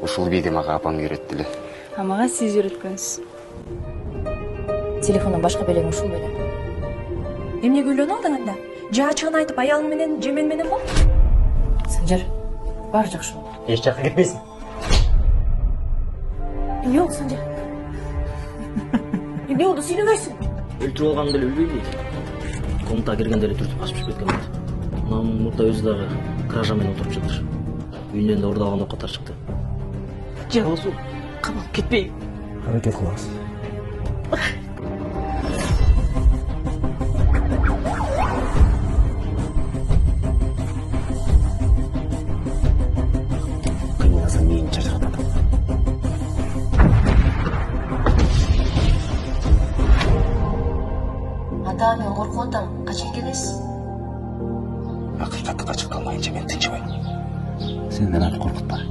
Ушул бийди мага апам үйрөттү эле. А мага сиз үйрөткөнсүз. Телефондон башка белең ушул беле. Эмнеге үйлөнүп алдың анда? Же ачыгын айтып аялың менен, же мен менен бол. Санжар, баары жакшы болду. Эч жакка кетпейсиң. Эмне болду Санжар? Эмне болду, сүйлөбөйсүң? Өлтүрүп алганымды эле билбейби? Комнатага киргенде эле түртүп качып кеткен болду. Анан мурда өзү дагы кража менен отуруп жатыр. Үйүндөн да урдалган окуттар чыкты. Жалгыз камалып кетпейин. Аракет кылабыз. Кыйналсаң мени чачыратат. Ата мен коркуп атам. Качан келесиз? Акыйкатты ачыкталмайынча мен тынчыбайм. Сен мени аны коркутпа.